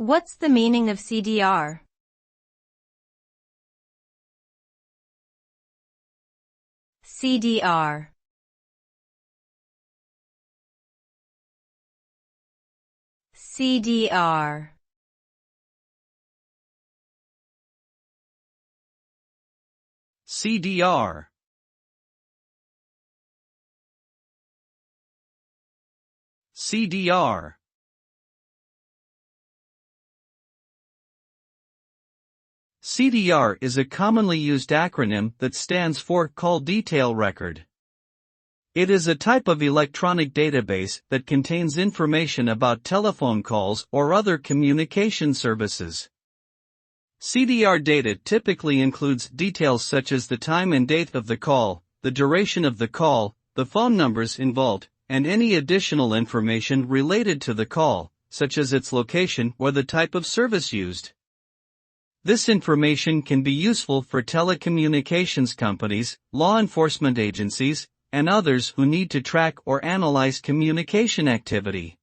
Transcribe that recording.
What's the meaning of CDR? CDR. CDR. CDR. CDR. CDR is a commonly used acronym that stands for Call Detail Record. It is a type of electronic database that contains information about telephone calls or other communication services. CDR data typically includes details such as the time and date of the call, the duration of the call, the phone numbers involved, and any additional information related to the call, such as its location or the type of service used. This information can be useful for telecommunications companies, law enforcement agencies, and others who need to track or analyze communication activity.